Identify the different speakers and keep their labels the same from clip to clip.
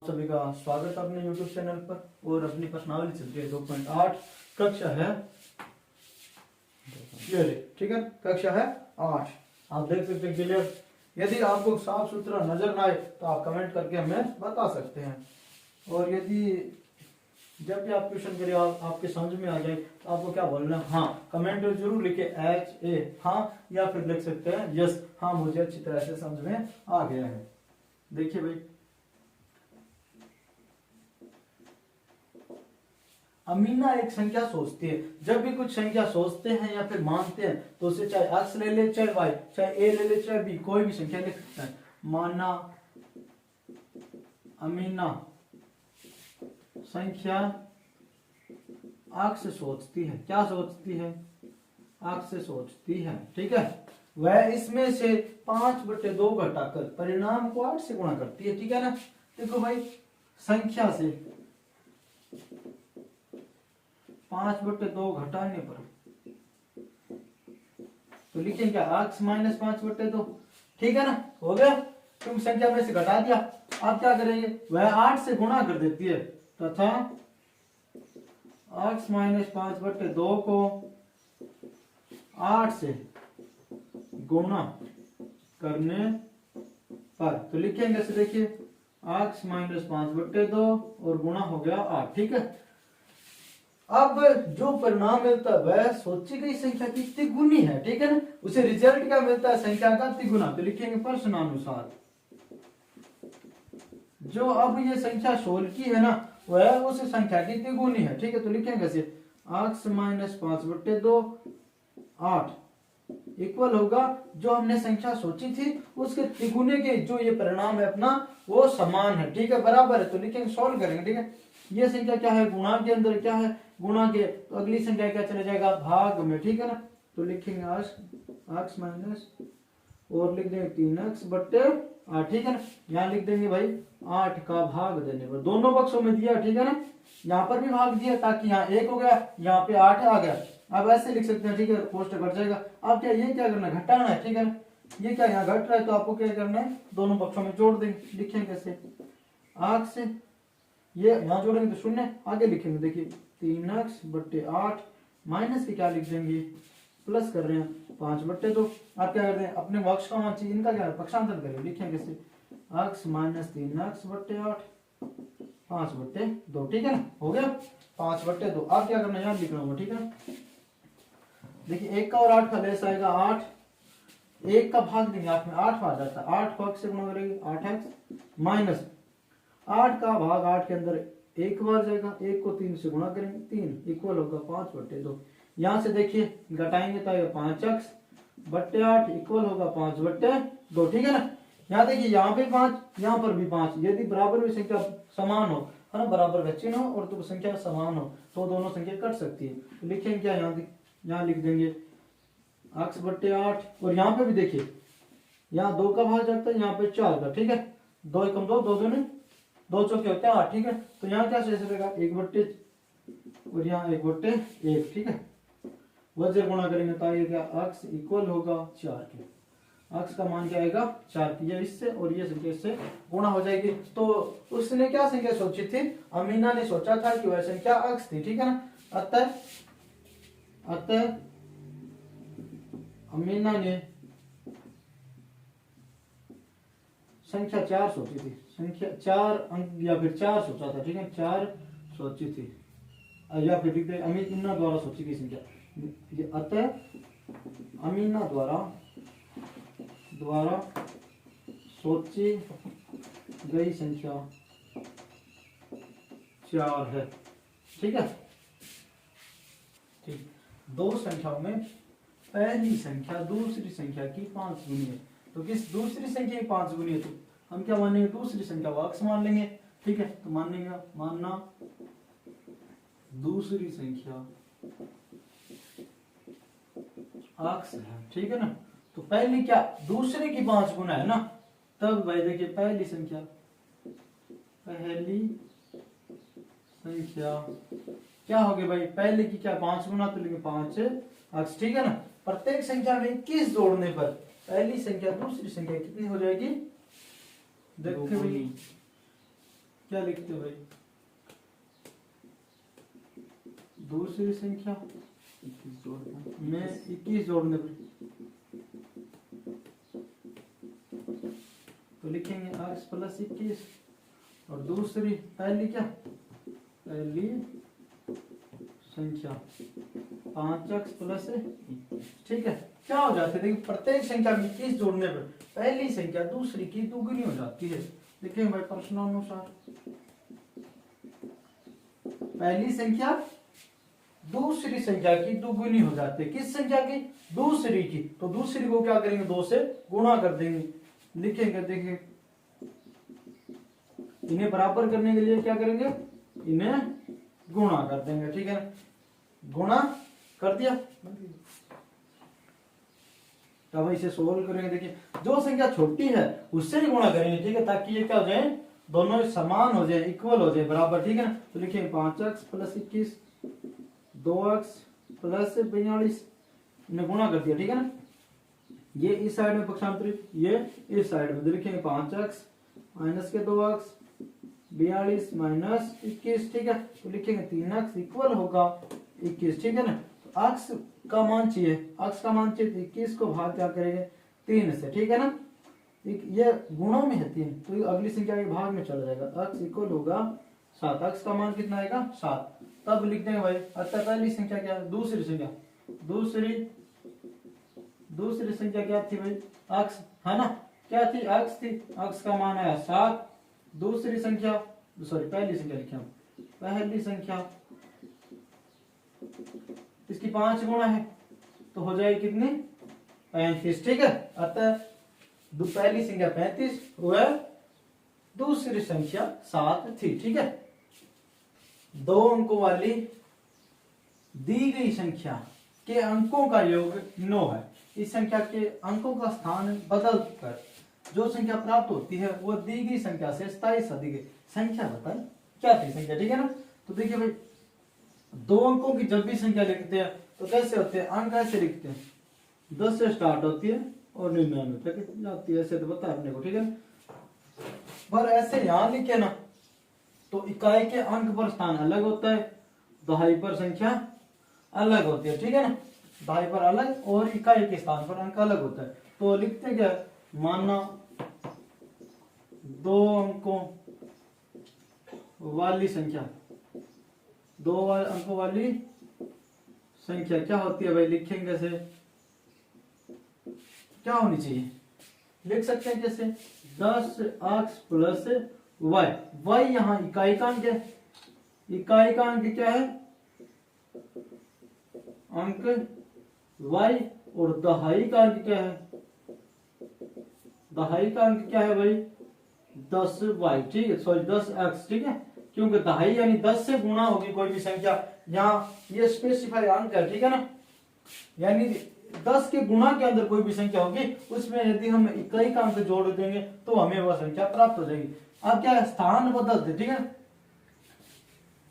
Speaker 1: सभी का स्वागत है अपने YouTube चैनल पर। और अपनी प्रश्नावली चल रही है 2.8 कक्षा है ठीक है, कक्षा है 8। आप देख सकते हैं क्लियर। यदि आपको साफ सुथरा नजर ना आए तो आप कमेंट करके हमें बता सकते हैं। और यदि जब भी आप ट्यूशन करिए आपके समझ में आ जाए तो आपको क्या बोलना है, हाँ कमेंट में जरूर लिखे HA हाँ, या फिर लिख सकते हैं यस हाँ मुझे अच्छी तरह से समझ में आ गया है। देखिए भाई, अमीना एक संख्या सोचती है। जब भी कुछ संख्या सोचते हैं या फिर मानते हैं तो उसे चाहे x ले ले चाहे y, चाहे a ले ले चाहे b, कोई भी संख्या ले सकता है। माना अमीना संख्या x से सोचती है। क्या सोचती है? x से सोचती है, ठीक है। वह इसमें से 5/2 घटाकर परिणाम को 8 से गुणा करती है, ठीक है ना। देखो भाई, संख्या से 5/2 घटाने पर तो लिखेंगे क्या, x माइनस 5/2, ठीक है ना। हो गया, तुम संख्या में से घटा दिया। आप क्या करेंगे, वह 8 से गुणा कर देती है तथा x माइनस 5/2 को 8 से गुणा करने पर तो लिखेंगे ऐसे, देखिए x माइनस 5/2 और गुणा हो गया 8, ठीक है। अब जो परिणाम मिलता है वह सोची गई संख्या की तिगुनी है, ठीक है ना। उसे रिजल्ट क्या मिलता है, संख्या का तिगुना। तो लिखेंगे प्रश्नानुसार जो अब ये संख्या 16 की है ना, वह उस संख्या की तिगुनी है, ठीक है। तो लिखेंगे ऐसे x माइनस 5/2 8 इक्वल होगा जो हमने संख्या सोची थी उसके तिगुने के जो ये परिणाम है अपना वो समान है, ठीक है, बराबर है। तो लिखेंगे सॉल्व करेंगे, ठीक है। ये संख्या क्या है, गुणा के अंदर क्या है, गुणा के, तो अगली संख्या क्या चला जाएगा, भाग में, ठीक है ना। तो लिखेंगे x माइनस और लिख देंगे 3x/8, ठीक है ना। यहाँ लिख देंगे भाई 8 का भाग देने पर, दोनों पक्षों में दिया, ठीक है ना। यहाँ पर भी भाग दिया ताकि यहाँ 1 हो गया, यहाँ पे 8 आ गया। अब ऐसे लिख सकते हैं, ठीक है, कोष्टक घट जाएगा। अब क्या ये क्या करना है, घटाना है, ठीक है ना। ये क्या यहाँ घट रहा है तो आपको क्या करना है, दोनों पक्षों में जोड़ देंगे। लिखेंगे कैसे, 8 से ये यहाँ जोड़ेंगे तो 0, आगे लिखेंगे देखिए 3x/8 माइनस के क्या लिख देंगे, प्लस कर रहे हैं 5/2। आप क्या करते हैं, अपने पक्ष का मान चाहिए, इनका क्या है पक्षांतर करें। लिखेंगे कैसे, x माइनस 3x/8 5/2, ठीक है ना। हो गया 5/2। आप क्या करना है, यहाँ लिखना होगा, ठीक है। देखिए 1 का और 8 का लेस आएगा 8, 1 का भाग देंगे 8 में, 8 आ जाता है, 8 को x से गुणा करेंगे 8x माइनस 8 का भाग 8 के अंदर 1 बार जाएगा, 1 को 3 से गुणा करेंगे 3 इक्वल होगा 5/2। यहाँ से देखिए घटाएंगे तो आएगा 5x/8 इक्वल होगा 5/2, ठीक है ना। यहाँ देखिए यहाँ पे 5, यहाँ पर भी 5। यदि बराबर में संख्या समान हो, है ना, बराबर का चिन्ह हो और तो संख्या समान हो तो दोनों संख्या कट सकती है। तो लिखेंगे क्या, यहाँ लिख देंगे x/8 और यहाँ पे भी देखिए यहाँ 2 का भाग जाता है, यहाँ पे 4 का, ठीक है। 2 एकम 2, 2 दूनी 2 चौके होते हैं 8, ठीक है। तो यहाँ क्या शेष रहेगा 1/, और यहाँ 1/1, ठीक है। वजह गुणा करेंगे तो आएगा x इक्वल होगा 4 के। x का मान क्या आएगा 4 की, ये इससे और ये संख्या इससे गुणा हो जाएगी। तो उसने क्या संख्या सोची थी, अमीना ने सोचा था कि वह संख्या x थी, ठीक है ना। अतः अमीना ने संख्या 4 सोची थी, संख्या 4 अंक या फिर 4 सोचा था, ठीक है, 4 सोची थी, या फिर लिखते अमीना द्वारा सोची गई संख्या। अतः अमीना द्वारा सोची गई संख्या 4 है, ठीक है। ठीक, दो संख्याओं में पहली संख्या दूसरी संख्या की 5 गुनी है। तो किस दूसरी संख्या की 5 गुनी है तो हम क्या मानेंगे, दूसरी संख्या को x मान लेंगे, ठीक है। तो मानना दूसरी संख्या x है, ठीक है ना। तो पहली क्या, दूसरे की 5 गुना है ना, तब भाई देखिए पहली संख्या क्या हो गई भाई, पहले की क्या 5 गुना तो लेंगे 5x, ठीक है ना। प्रत्येक संख्या में 21 जोड़ने पर पहली संख्या दूसरी संख्या कितनी हो जाएगी, देखिए क्या लिखते हो भाई? दूसरी संख्या में 21 जोड़ने पर तो लिखेंगे x प्लस 21 और दूसरी पहली क्या, पहली संख्या 5x प्लस, ठीक है। क्या हो जाता है देखिए, प्रत्येक संख्या में 21 जोड़ने पर पहली संख्या दूसरी की दुगुनी हो जाती है। देखिए भाई प्रश्नानुसार पहली संख्या दूसरी संख्या की दुगुनी हो जाती है। किस संख्या की? दूसरी की। तो दूसरी को क्या करेंगे, 2 से गुणा कर देंगे। लिखेंगे, देखिए इन्हें बराबर करने के लिए क्या करेंगे, इन्हें गुणा कर देंगे, ठीक है। गुणा कर दिया, तब इसे सोल्व करेंगे। देखिए जो संख्या छोटी है उससे ही गुणा करेंगे, ठीक है, ताकि ये क्या हो जाए, दोनों समान हो जाए, इक्वल हो जाए, बराबर, ठीक है ना। तो लिखेंगे 5x प्लस 21, 2x प्लस 42, इन्हें गुणा कर दिया, ठीक है ना। ये इस साइड में पक्षांतरित, ये इस साइड में, तो लिखेंगे 5x माइनस के 2x 42 माइनस 21, ठीक है। तो लिखेंगे 3x इक्वल होगा 21, ठीक है ना। तो x का मान चाहिए, x का मान चाहिए, 21 को भाग क्या करेंगे 3 से, ठीक है ना। ये गुणों में है 3, तो अगली संख्या के भाग में चला जाएगा। x इक्वल होगा 7, x का मान कितना आएगा 7। तब लिख देंगे भाई, अच्छा पहली संख्या क्या है, दूसरी संख्या, दूसरी संख्या क्या थी भाई, x है ना, क्या थी, x थी, x का मान आया 7। दूसरी संख्या, सॉरी पहली संख्या लिखे हम, पहली संख्या इसकी 5 गुणा है तो हो जाएगी कितनी, 35, ठीक है। अतः पहली संख्या 35 वह दूसरी संख्या 7 थी, ठीक है। 2 अंकों वाली दी गई संख्या के अंकों का योग 9 है। इस संख्या के अंकों का स्थान बदल कर जो संख्या प्राप्त होती है वो दी गई संख्या से 27 अधिक है। संख्या बताए क्या थी संख्या, ठीक है ना। तो देखिए भाई 2 अंकों की जब भी संख्या लिखते हैं तो कैसे होते हैं, अंक ऐसे लिखते हैं, 10 से स्टार्ट होती है और 99 तक जाती है, ऐसे तो पता है अपने को, ठीक है। पर ऐसे यहां लिखे ना तो इकाई के अंक पर स्थान अलग होता है, दहाई पर संख्या अलग होती है, ठीक है ना। दहाई पर अलग और इकाई के स्थान पर अंक अलग होता है। तो लिखते क्या, माना 2 अंकों वाली संख्या, 2 अंकों वाली संख्या क्या होती है भाई, लिखेंगे कैसे, क्या होनी चाहिए, लिख सकते हैं कैसे, 10x प्लस y, y यहाँ इकाई का अंक है, इकाई का अंक क्या है, अंक y, और दहाई का अंक क्या है, दहाई का अंक क्या है भाई 10y, ठीक है, सॉरी 10x, ठीक है, क्योंकि दहाई यानी 10 से गुणा होगी कोई भी संख्या, यहाँ ये स्पेसिफाई अंक है, ठीक है ना। यानी 10 के गुणा के अंदर कोई भी संख्या होगी उसमें यदि हम इकाई का अंक जोड़ देंगे तो हमें वह संख्या प्राप्त हो जाएगी। अब क्या है, स्थान बदल दे, ठीक है।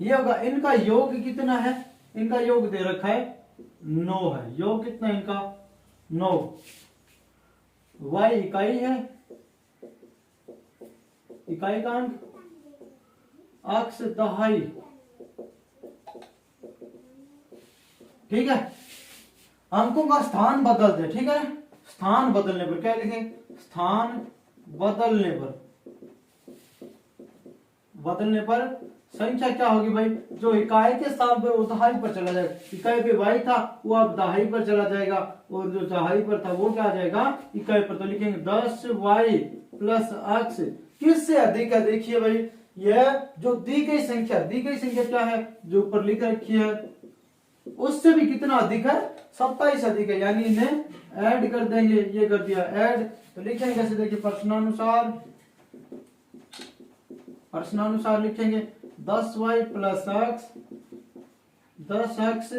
Speaker 1: ये होगा, इनका योग कितना है, इनका योग दे रखा है 9 है, योग कितना इनका 9, y इकाई है, इकाई का अंक, x दहाई, ठीक है। अंकों का स्थान बदल दे, ठीक है। स्थान बदलने पर क्या लिखें, स्थान बदलने पर संख्या क्या होगी भाई, जो इकाई के स्थान पे वो दहाई पर चला जाएगा, इकाई पे y था वो अब दहाई पर चला जाएगा, और जो दहाई पर था वो क्या आ जाएगा इकाई पर। तो लिखेंगे 10y प्लस x किससे अधिक है, देखिए भाई यह जो दी गई संख्या क्या है जो ऊपर लिख रखी है उससे भी कितना अधिक है, 27 अधिक है, यानी इन्हें ऐड कर देंगे, ये कर दिया ऐड। तो लिखेंगे कैसे, देखिए प्रश्नानुसार लिखेंगे 10y plus x, 10x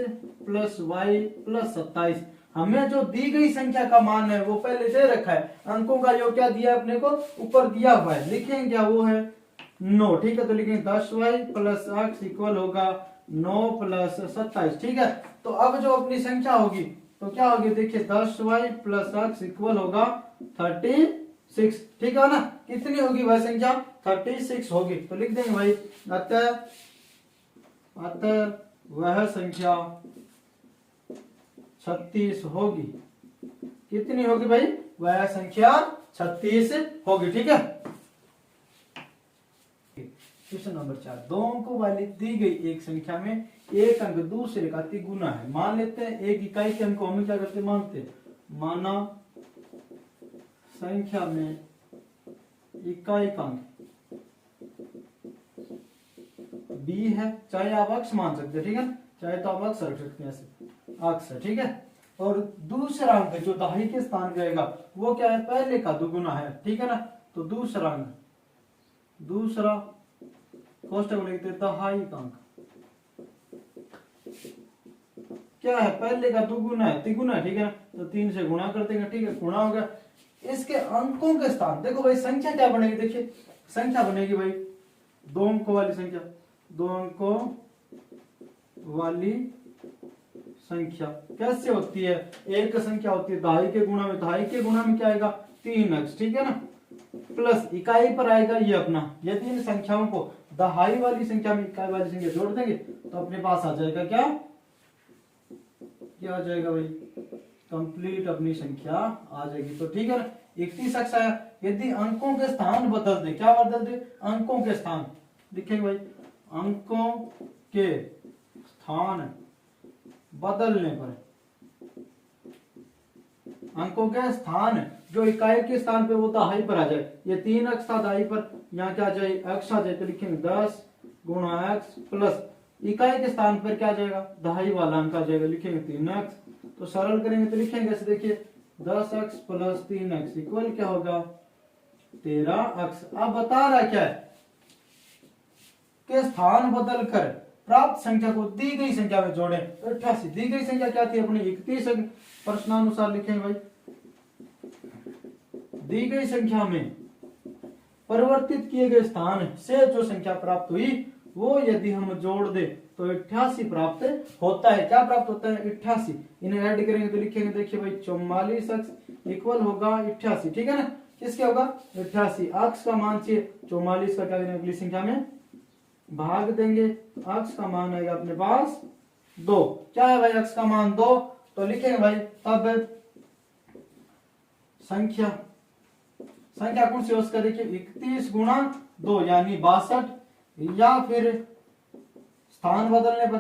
Speaker 1: plus y plus 27। हमें जो दी गई संख्या का मान है वो पहले दे रखा है, अंकों का योग क्या दिया अपने को ऊपर दिया हुआ है, लिखेंगे क्या वो है 9, ठीक है। तो लिखेंगे 10y प्लस x इक्वल होगा 9 प्लस 27, ठीक है। तो अब जो अपनी संख्या होगी तो क्या होगी, देखिए 10y प्लस x इक्वल होगा 36, 36, ठीक है ना। कितनी होगी वह संख्या? 36 होगी। तो लिख देंगे भाई, अतः वह संख्या 36 होगी। कितनी होगी भाई? वह संख्या 36 होगी, ठीक है। क्वेश्चन नंबर 4, 2 अंकों वाली दी गई एक संख्या में एक अंक दूसरे का तिगुना है। मान लेते हैं एक इकाई के अंक को हम क्या करते मानते हैं, माना संख्या में इकाई का अंक b है, चाहे आप अक्ष मान सकते हैं, ठीक है, चाहे तो आप अक्ष रख सकते हैं, ऐसे अक्ष है, ठीक है। और दूसरा अंक जो दहाई के स्थान पे आएगा वो क्या है? पहले का दुगुना है, ठीक है ना। तो दूसरा अंक, दूसरा कोष्टक में लिखते हैं दहाई का अंक क्या है? पहले का दुगुना है, तिगुना, ठीक है ना। तो 3 से गुणा कर देंगे, ठीक है, गुणा हो गया। इसके अंकों के स्थान देखो भाई, संख्या क्या बनेगी? देखिए संख्या बनेगी भाई 2 अंकों वाली संख्या, 2 अंकों वाली संख्या कैसे होती है? एक संख्या होती है दहाई के गुणा में, दहाई के गुणा में क्या आएगा? 3x, ठीक है ना, प्लस इकाई पर आएगा ये अपना। यदि इन संख्याओं को दहाई वाली संख्या में इकाई वाली संख्या जोड़ देंगे तो अपने पास आ जाएगा क्या? क्या आ जाएगा भाई? कंप्लीट अपनी संख्या आ जाएगी। तो ठीक है ना, 31x आया। यदि अंकों के स्थान बदल दे, क्या बदल दे? अंकों के स्थान लिखेंगे भाई, अंकों के स्थान बदलने पर, अंकों के स्थान जो इकाई के स्थान पे वो दहाई पर आ जाए। ये 3x था दहाई पर, यहाँ क्या आ जाए? x आ जाए, तो लिखेंगे 10 गुणा x प्लस इकाई के स्थान पर क्या आ जाएगा? दहाई वाला अंक आ जाएगा, लिखेंगे 3x। तो सरल करेंगे तो लिखेंगे ऐसे, देखिए 10x प्लस 3x इक्वल क्या होगा? 13x। अब बता रहा क्या है के स्थान बदल कर प्राप्त संख्या को दी गई संख्या में जोड़ें। तो 88, दी गई संख्या क्या थी अपनी? 31। प्रश्नानुसार लिखेंगे भाई, दी गई संख्या में परिवर्तित किए गए स्थान से जो संख्या प्राप्त हुई वो यदि हम जोड़ दे तो 88 प्राप्त होता है। क्या प्राप्त होता है? 88। इन्हें ऐड करेंगे तो लिखेंगे, देखिए भाई 44x इक्वल होगा 88, ठीक है ना। किसके होगा? 88। अक्ष का मान चाहिए 44 का क्या करेंगे? अगली संख्या में भाग देंगे, अक्ष का मान आएगा अपने पास 2। क्या है भाई अक्ष का मान? 2। तो लिखेंगे भाई तब संख्या कौन सी? उसका देखिए 31 गुणा 2 यानी 62, या फिर स्थान बदलने पर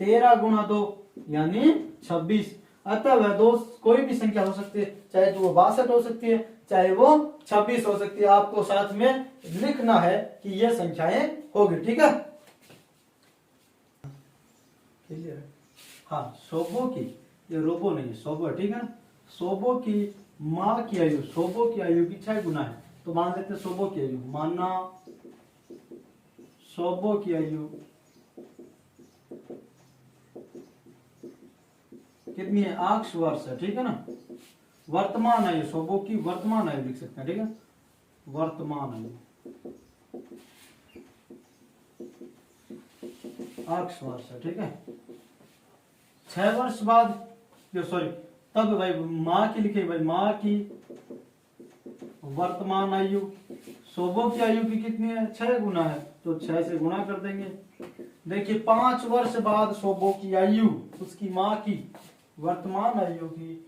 Speaker 1: 13 गुणा 2 यानी 26। अतः वह दो कोई भी संख्या हो सकती है, चाहे तो वो 62 हो सकती है, चाहे वो 26 हो सकती है। आपको साथ में लिखना है कि ये संख्याएं होगी, ठीक है। हाँ, सोबो की, ये रोबो नहीं है, सोबो, ठीक है ना। सोबो की माँ की आयु सोबो की आयु की 6 गुना है। तो मान लेते हैं सोबो की आयु, माना सोबो की आयु कितनी है? 8 वर्ष है, ठीक है ना। वर्तमान आयु, सोबो की वर्तमान आयु लिख सकते हैं, ठीक है, वर्तमान आयु 8 वर्ष है, ठीक है। 6 वर्ष बाद, सॉरी, तब भाई माँ की लिखे भाई, माँ की वर्तमान आयु सोबो की आयु की कितनी है? 6 गुना है, तो 6 से गुणा कर देंगे। देखिए 5 वर्ष बाद सोबो की आयु उसकी माँ की वर्तमान आयु की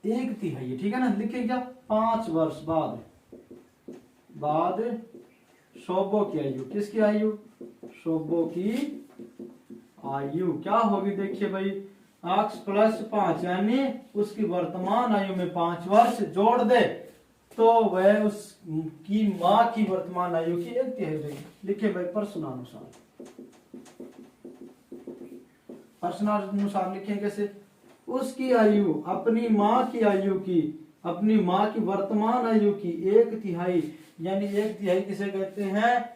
Speaker 1: 1/3, ठीक है ना। लिखेंगे क्या? 5 वर्ष बाद सोबो की आयु, किसकी आयु? सोबो की आयु क्या होगी? देखिए भाई x प्लस 5 यानी उसकी वर्तमान आयु में 5 वर्ष जोड़ दे तो वह उसकी माँ की वर्तमान आयु की 1/3 देगी। लिखे भाई प्रश्नानुसार लिखें कैसे? उसकी आयु अपनी माँ की आयु की, अपनी माँ की वर्तमान आयु की 1/3 यानी 1/3 किसे कहते हैं?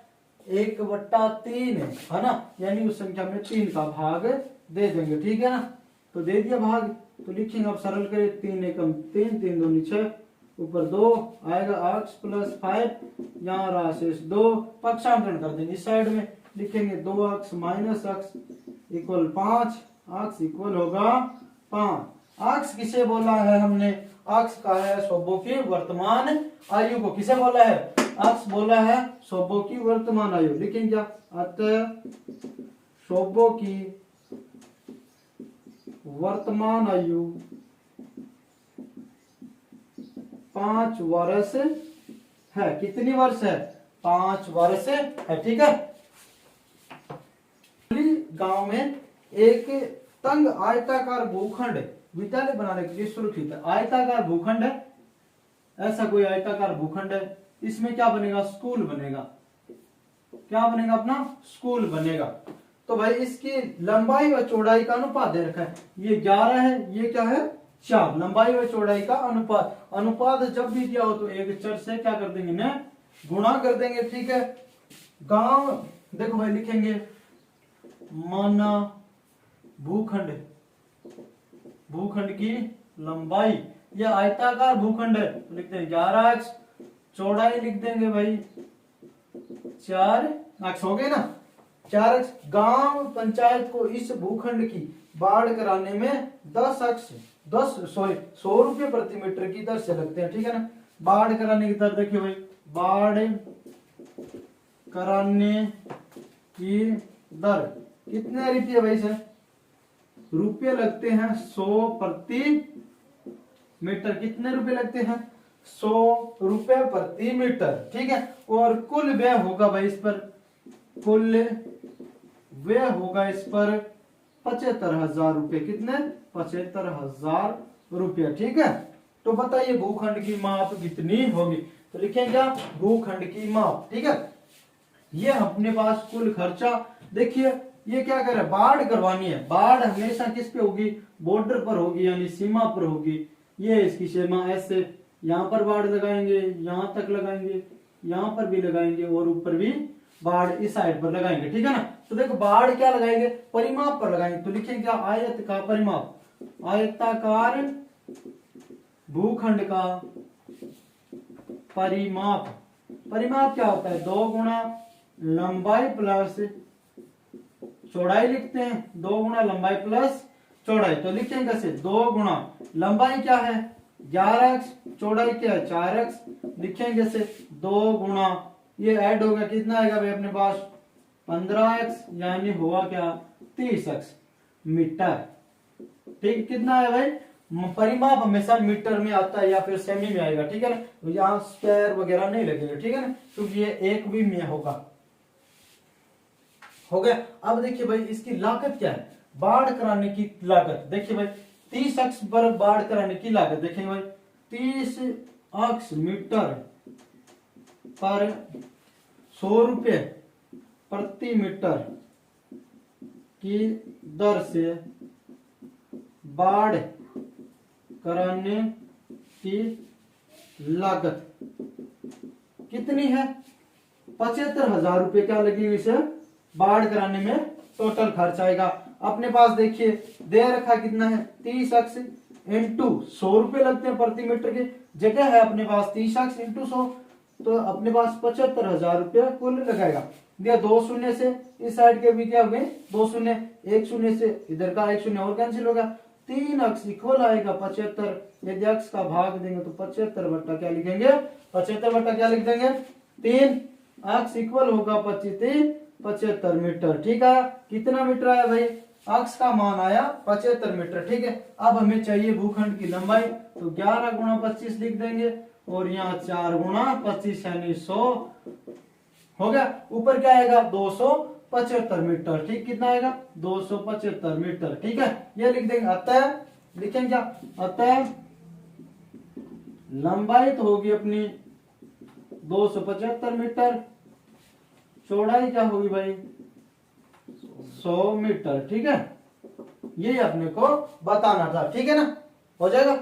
Speaker 1: 1/3 है ना, यानी उस संख्या में 3 का भाग दे देंगे, ठीक है ना। तो दे दिया भाग, तो लिखेंगे अब सरल करें, 3 एकम 3, 3 दूनी 6, ऊपर 2 आएगा x प्लस 5, यहाँ रहा शेष 2, पक्षांतरण कर देंगे इस साइड में, लिखेंगे 2x minus x equal 5, x equal होगा 5। अक्ष किसे बोला है हमने? अक्ष का है शोभो की वर्तमान आयु को। किसे बोला है? अक्ष बोला है शोभो की वर्तमान आयु। लिखेंगे क्या? अतः शोभो की वर्तमान आयु 5 वर्ष है। कितनी वर्ष है? 5 वर्ष है। ठीक है। गांव में एक तंग आयताकार भूखंड विद्यालय बनाने के लिए सुरक्षित है। आयताकार भूखंड है, ऐसा कोई आयताकार भूखंड है, इसमें क्या बनेगा? स्कूल बनेगा। क्या बनेगा? अपना स्कूल बनेगा। तो भाई इसकी लंबाई व चौड़ाई का अनुपात दे रखा है। ये 11 है, ये क्या है? 4। लंबाई व चौड़ाई का अनुपात। अनुपात जब भी दिया हो तो एक चर से क्या कर देंगे? ना गुणा कर देंगे। ठीक है। गांव देखो भाई लिखेंगे माना भूखंड, भूखंड की लंबाई, यह आयताकार भूखंड है तो लिखते हैं 11 अक्ष। चौड़ाई लिख देंगे भाई 4 अक्ष। हो गए ना? 4 अक्ष। गांव पंचायत को इस भूखंड की बाढ़ कराने में 100 रुपये प्रति मीटर की दर से लगते हैं। ठीक है ना? बाढ़ कराने की दर देखिए भाई, बाढ़ कराने की दर कितने रुपये भाई से? रुपये लगते हैं 100 प्रति मीटर। कितने रुपए लगते हैं? 100 रुपए प्रति मीटर। ठीक है। और कुल व्यय होगा भाई इस पर, कुल व्यय होगा इस पर 75,000 रुपये। कितने? 75,000 रुपये। ठीक है। तो बताइए भूखंड की माप कितनी होगी? तो लिखेंगे क्या? भूखंड की माप। ठीक है। ये अपने पास कुल खर्चा देखिए, ये क्या कर रहा है? बाढ़ करवानी है। बाढ़ हमेशा किस पे होगी? बॉर्डर पर होगी, यानी सीमा पर होगी। ये इसकी सीमा ऐसे, यहाँ पर बाढ़ लगाएंगे, यहाँ तक लगाएंगे, यहाँ पर भी लगाएंगे और ऊपर भी बाढ़ इस साइड पर लगाएंगे। ठीक है ना? तो देखो बाढ़ क्या लगाएंगे? परिमाप पर लगाएंगे। तो लिखेंगे क्या? आयत का परिमाप। आयताकार भूखंड का परिमाप। परिमाप क्या होता है? 2 गुना लंबाई प्लस चौड़ाई लिखते हैं। 2 गुना लंबाई प्लस चौड़ाई। तो लिखेंगे कैसे? 2 गुना लंबाई क्या है? 11 अक्ष। चौड़ाई क्या है? 4 अक्ष। लिखेंगे कैसे? 2 गुना, ये ऐड होगा कितना आएगा भाई अपने पास? 15 अक्ष, यानी हुआ क्या? 30 अक्ष मीटर। ठीक। कितना है भाई? परिमाप हमेशा मीटर में आता है या फिर सेमी में आएगा। ठीक है ना? तो यहाँ स्क्वायर वगैरह नहीं लगेगा। ठीक है ना? क्योंकि ये एक भी में होगा। हो गया। अब देखिए भाई इसकी लागत क्या है? बाढ़ कराने की लागत देखिए भाई, 30 अक्ष पर बाढ़ कराने की लागत देखेंगे भाई, 30 अक्ष मीटर पर 100 रुपये प्रति मीटर की दर से बाढ़ कराने की लागत कितनी है? 75,000 रुपये क्या लगेगी इसे बाढ़ कराने में? टोटल खर्च आएगा। अपने पास देखिए दे रखा कितना है? 30 अक्ष इंटू 100 रुपये लगते हैं प्रति मीटर की। जगह है अपने पास 30 अक्ष इंटू 100, तो अपने पास 75,000 रुपये कुल लगाएगा। दिया 2 शून्य से इस साइड के भी क्या हो गए? 2 शून्य, 1 शून्य से इधर का 1 शून्य और कैंसिल होगा। 3 अक्ष इक्वल आएगा 75। यदि अक्ष का भाग देंगे तो 75 बट्टा क्या लिखेंगे? 75 बट्टा क्या लिख देंगे? 3 अक्ष इक्वल होगा 75 मीटर। ठीक है। कितना मीटर आया भाई? अक्ष का मान आया 75 मीटर। ठीक है। अब हमें चाहिए भूखंड की लंबाई, तो 11 गुणा 25 लिख देंगे और यहाँ 4 गुणा 25 यानी 100 हो गया। ऊपर क्या आएगा? 275 मीटर। ठीक। कितना आएगा? 275 मीटर। ठीक है। ये लिख देंगे। अतः लिखेंगे क्या? अतः लंबाई तो होगी अपनी 275 मीटर, चौड़ाई क्या होगी भाई? 100 मीटर। ठीक है। ये अपने को बताना था। ठीक है ना? हो जाएगा।